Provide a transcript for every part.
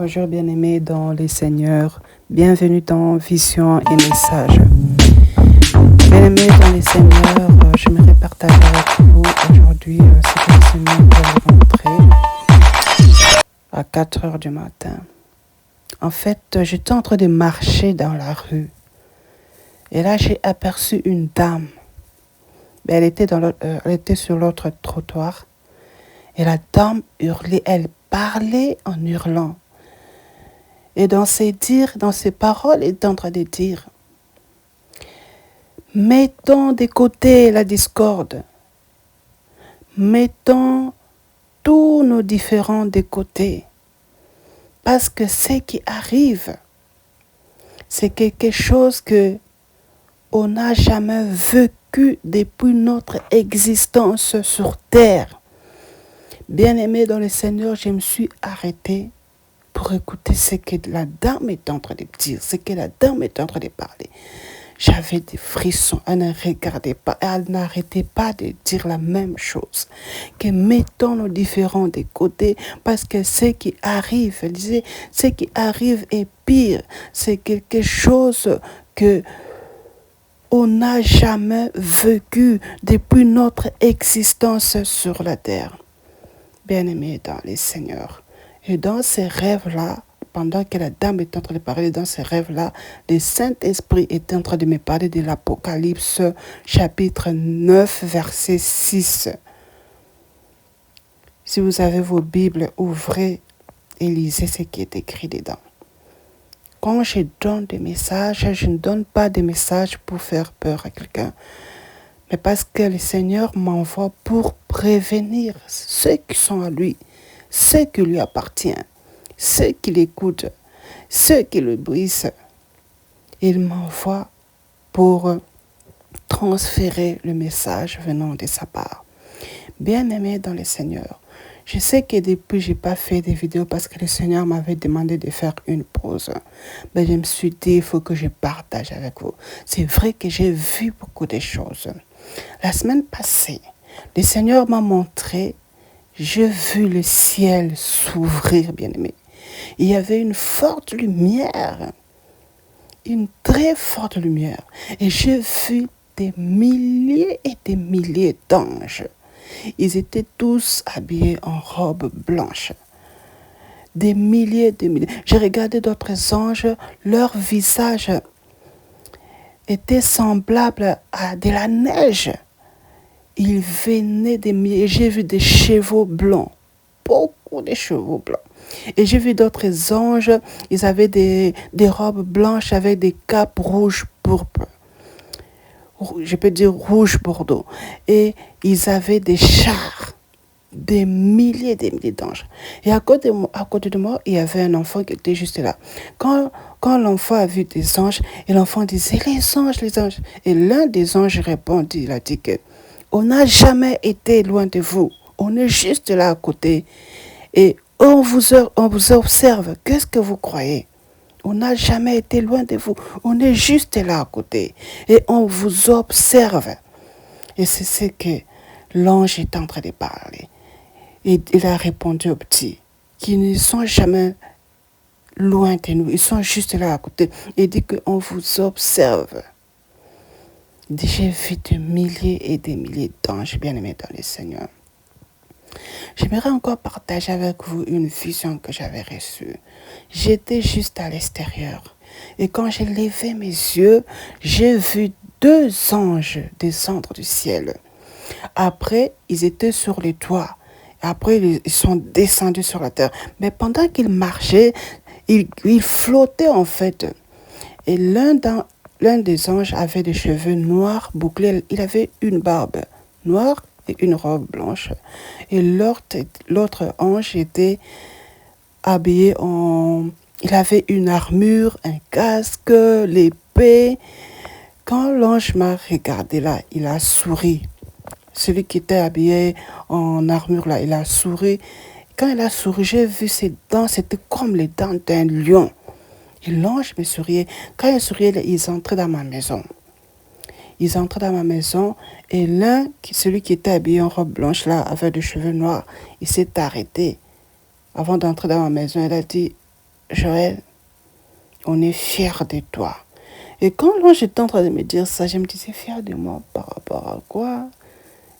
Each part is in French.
Bonjour bien-aimés dans les Seigneurs, bienvenue dans Vision et Message. Bien-aimés dans les Seigneurs, j'aimerais partager avec vous aujourd'hui ce que le Seigneur va montrer à 4 heures du matin. En fait, j'étais en train de marcher dans la rue et là j'ai aperçu une dame. Elle était sur l'autre trottoir et la dame hurlait, elle parlait en hurlant. Et dans ses paroles, elle est en train de dire, mettons de côté la discorde, mettons tous nos différends de côté, parce que ce qui arrive, c'est quelque chose que on n'a jamais vécu depuis notre existence sur terre. Bien-aimé dans le Seigneur, je me suis arrêtée pour écouter ce que la dame est en train de dire, ce que la dame est en train de parler. J'avais des frissons, elle ne regardait pas, elle n'arrêtait pas de dire la même chose, que mettons nos différends de côté, parce que ce qui arrive, elle disait, ce qui arrive est pire, c'est quelque chose que on n'a jamais vécu depuis notre existence sur la terre. Bien-aimé dans les Seigneurs. Et dans ces rêves-là, pendant que la dame est en train de parler dans ces rêves-là, le Saint-Esprit est en train de me parler de l'Apocalypse, chapitre 9, verset 6. Si vous avez vos Bibles, ouvrez et lisez ce qui est écrit dedans. Quand je donne des messages, je ne donne pas des messages pour faire peur à quelqu'un, mais parce que le Seigneur m'envoie pour prévenir ceux qui sont à lui, ceux qui lui appartiennent, ceux qui l'écoutent, ceux qui le brisent. Il m'envoie pour transférer le message venant de sa part. Bien-aimé dans le Seigneur, je sais que depuis, je n'ai pas fait des vidéos parce que le Seigneur m'avait demandé de faire une pause. Mais je me suis dit, il faut que je partage avec vous. C'est vrai que j'ai vu beaucoup de choses. La semaine passée, le Seigneur m'a montré, j'ai vu le ciel s'ouvrir, bien-aimé. Il y avait une forte lumière, une très forte lumière. Et j'ai vu des milliers et des milliers d'anges. Ils étaient tous habillés en robes blanches. Des milliers et des milliers. J'ai regardé d'autres anges, leur visage était semblable à de la neige. Ils venaient des milliers. J'ai vu des chevaux blancs. Beaucoup de chevaux blancs. Et j'ai vu d'autres anges. Ils avaient des robes blanches avec des capes rouges pourpres. Je peux dire rouge bordeaux. Et ils avaient des chars. Des milliers d'anges. Et à côté de moi, il y avait un enfant qui était juste là. Quand l'enfant a vu des anges, et l'enfant disait, les anges, les anges. Et l'un des anges répondit, il a dit que on n'a jamais été loin de vous. On est juste là à côté. Et on vous observe. Qu'est-ce que vous croyez? On n'a jamais été loin de vous. On est juste là à côté. Et on vous observe. Et c'est ce que l'ange est en train de parler. Et il a répondu aux petits, qui ne sont jamais loin de nous. Ils sont juste là à côté. Il dit qu'on vous observe. J'ai vu des milliers et des milliers d'anges bien-aimés dans le Seigneur. J'aimerais encore partager avec vous une vision que j'avais reçue. J'étais juste à l'extérieur. Et quand j'ai levé mes yeux, j'ai vu 2 anges descendre du ciel. Après, ils étaient sur les toits. Après, ils sont descendus sur la terre. Mais pendant qu'ils marchaient, ils flottaient en fait. Et l'un des anges avait des cheveux noirs bouclés. Il avait une barbe noire et une robe blanche. Et l'autre ange était habillé en... Il avait une armure, un casque, l'épée. Quand l'ange m'a regardé là, il a souri. Celui qui était habillé en armure là, il a souri. Quand il a souri, j'ai vu ses dents, c'était comme les dents d'un lion. Et l'ange me souriait. Quand il souriait, ils entraient dans ma maison. Ils entraient dans ma maison et celui qui était habillé en robe blanche là, avec des cheveux noirs, il s'est arrêté. Avant d'entrer dans ma maison, il a dit, Joël, on est fiers de toi. Et quand l'ange était en train de me dire ça, je me disais, fier de moi par rapport à quoi?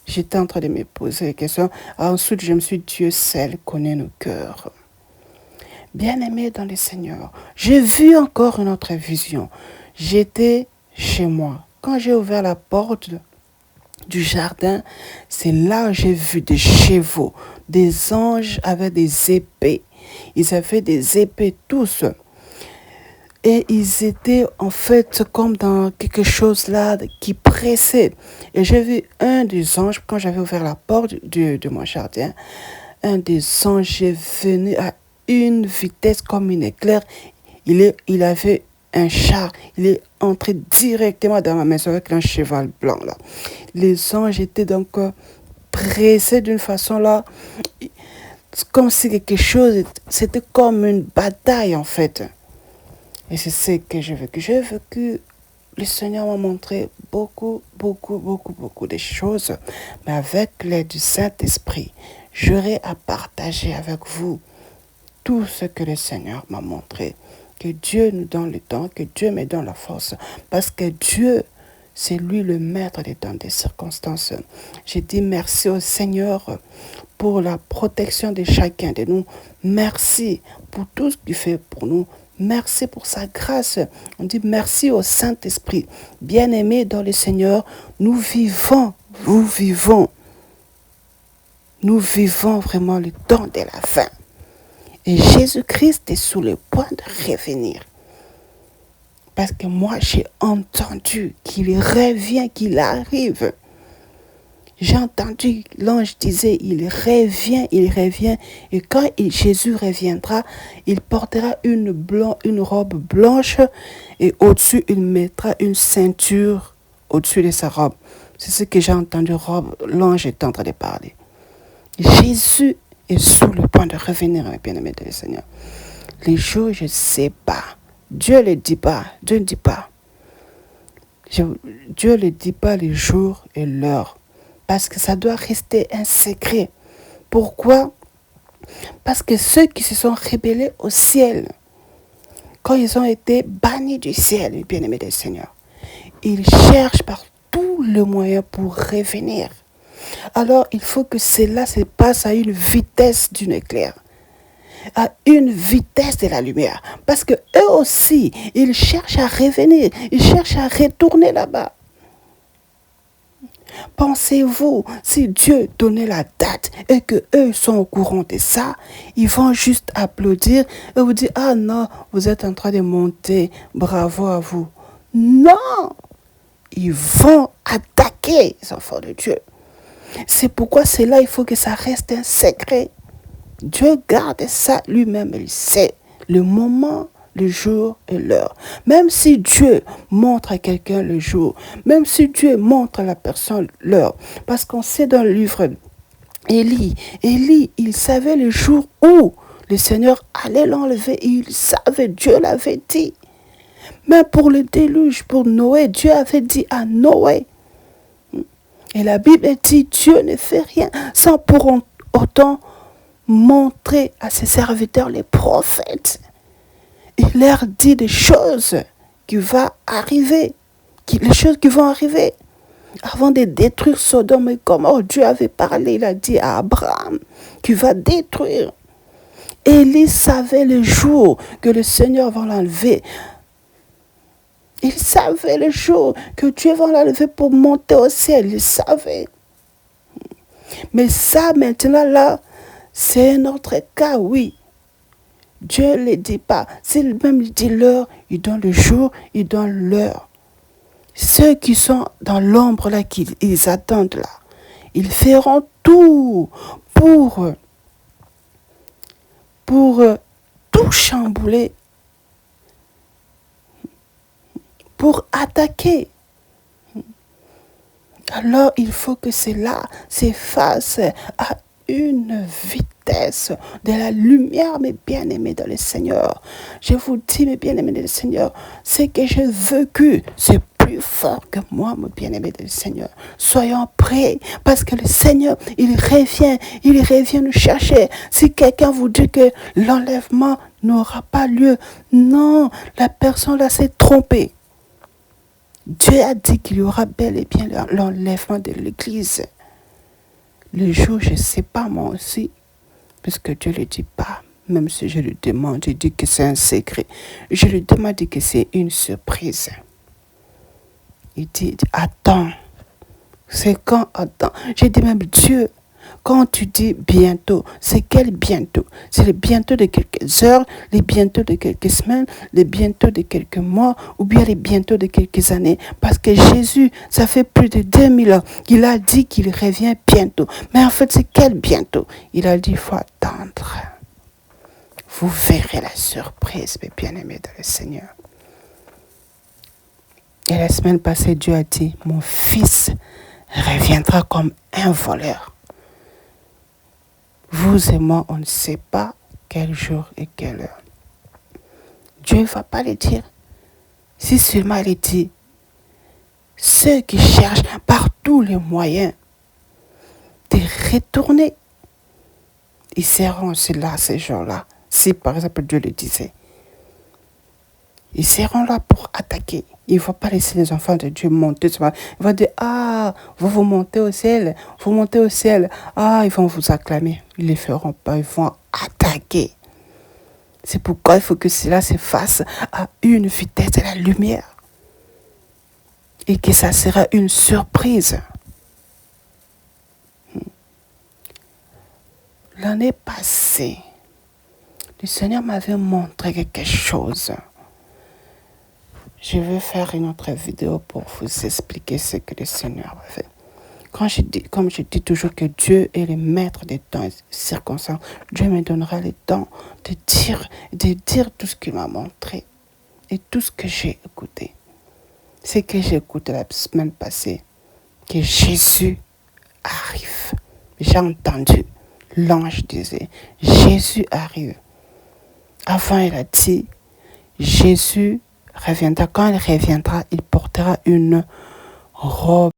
J'étais en train de me poser des questions. Ensuite, je me suis dit, Dieu seul connaît nos cœurs. Bien-aimé dans le Seigneur, j'ai vu encore une autre vision. J'étais chez moi. Quand j'ai ouvert la porte du jardin, c'est là où j'ai vu des chevaux, des anges avec des épées. Ils avaient des épées tous. Et ils étaient en fait comme dans quelque chose là qui pressait. Et j'ai vu un des anges, quand j'avais ouvert la porte de mon jardin, un des anges est venu à une vitesse comme une éclair. Il avait un char. Il est entré directement dans ma maison avec un cheval blanc là. Les anges étaient donc pressés d'une façon là, comme si quelque chose, c'était comme une bataille en fait. Et c'est ce que j'ai vécu. J'ai vécu, le Seigneur m'a montré beaucoup de choses. Mais avec l'aide du Saint-Esprit, j'aurai à partager avec vous tout ce que le Seigneur m'a montré. Que Dieu nous donne le temps, que Dieu me donne la force. Parce que Dieu, c'est lui le maître des temps, des circonstances. J'ai dit merci au Seigneur pour la protection de chacun de nous. Merci pour tout ce qu'il fait pour nous. Merci pour sa grâce. On dit merci au Saint-Esprit. Bien-aimés dans le Seigneur, nous vivons vraiment le temps de la fin. Et Jésus-Christ est sur le point de revenir. Parce que moi, j'ai entendu qu'il revient, qu'il arrive. J'ai entendu l'ange disait, il revient. Et quand Jésus reviendra, il portera une robe blanche et au-dessus, il mettra une ceinture au-dessus de sa robe. C'est ce que j'ai entendu, l'ange est en train de parler. Jésus est sur le point de revenir, mes bien-aimés de le Seigneur. Les jours, je ne sais pas. Dieu ne le dit pas. Dieu ne dit pas. Dieu ne dit pas les jours et l'heure. Parce que ça doit rester un secret. Pourquoi? Parce que ceux qui se sont rebellés au ciel, quand ils ont été bannis du ciel, les bien-aimés du Seigneur, ils cherchent par tous les moyens pour revenir. Alors, il faut que cela se passe à une vitesse d'une éclair, à une vitesse de la lumière. Parce que eux aussi, ils cherchent à revenir, ils cherchent à retourner là-bas. Pensez-vous, si Dieu donnait la date et que eux sont au courant de ça, ils vont juste applaudir et vous dire, ah non, vous êtes en train de monter, bravo à vous. Non, ils vont attaquer les enfants de Dieu. C'est pourquoi c'est là, il faut que ça reste un secret. Dieu garde ça lui-même, il sait le moment, le jour et l'heure. Même si Dieu montre à quelqu'un le jour, même si Dieu montre à la personne l'heure, parce qu'on sait dans le livre Élie, il savait le jour où le Seigneur allait l'enlever, il savait, Dieu l'avait dit. Mais pour le déluge, pour Noé, Dieu avait dit à Noé. Et la Bible dit, Dieu ne fait rien sans pour autant montrer à ses serviteurs, les prophètes. Il leur dit des choses qui vont arriver, les choses qui vont arriver. Avant de détruire Sodome et Gomorrhe, Dieu avait parlé, il a dit à Abraham qu'il va détruire. Élie savait le jour que le Seigneur va l'enlever. Il savait le jour que Dieu va l'enlever pour monter au ciel. Il savait. Mais ça, maintenant, là, c'est un autre cas, oui. Dieu ne le dit pas. S'il même dit l'heure, il donne le jour, il donne l'heure. Ceux qui sont dans l'ombre, là, ils attendent là, ils feront tout pour tout chambouler, pour attaquer. Alors, il faut que cela s'efface à une vitesse de la lumière, mes bien-aimés dans le Seigneur. Je vous dis, mes bien-aimés dans le Seigneur, ce que j'ai vécu, c'est plus fort que moi, mes bien-aimés dans le Seigneur. Soyons prêts, parce que le Seigneur, il revient nous chercher. Si quelqu'un vous dit que l'enlèvement n'aura pas lieu. Non, la personne là s'est trompée. Dieu a dit qu'il y aura bel et bien l'enlèvement de l'Église. Le jour, je ne sais pas moi aussi, puisque Dieu ne le dit pas. Même si je lui demande, je dis que c'est un secret. Je lui demande que c'est une surprise. Il dit, attends. C'est quand, attends. J'ai dit même, Dieu, quand tu dis bientôt, c'est quel bientôt? C'est le bientôt de quelques heures, le bientôt de quelques semaines, le bientôt de quelques mois, ou bien le bientôt de quelques années. Parce que Jésus, ça fait plus de 2000 ans qu'il a dit qu'il revient bientôt. Mais en fait, c'est quel bientôt? Il a dit, il faut attendre. Vous verrez la surprise, mes bien-aimés dans le Seigneur. Et la semaine passée, Dieu a dit, mon fils reviendra comme un voleur. Vous et moi, on ne sait pas quel jour et quelle heure. Dieu ne va pas le dire. Si seulement il dit, ceux qui cherchent par tous les moyens de retourner, ils seront aussi là ces jours-là. Si par exemple Dieu le disait, ils seront là pour attaquer. Il ne faut pas laisser les enfants de Dieu monter. Il va dire, ah, vous montez au ciel, vous montez au ciel. Ah, ils vont vous acclamer. Ils ne le feront pas, ils vont attaquer. C'est pourquoi il faut que cela se fasse à une vitesse de la lumière. Et que ça sera une surprise. L'année passée, le Seigneur m'avait montré quelque chose. Je vais faire une autre vidéo pour vous expliquer ce que le Seigneur a fait. Comme je dis toujours que Dieu est le maître des temps et circonstances, Dieu me donnera le temps de dire tout ce qu'il m'a montré et tout ce que j'ai écouté. Ce que j'ai écouté la semaine passée, que Jésus arrive. J'ai entendu l'ange disait, Jésus arrive. Avant, il a dit, Jésus reviendra. Quand il reviendra, il portera une robe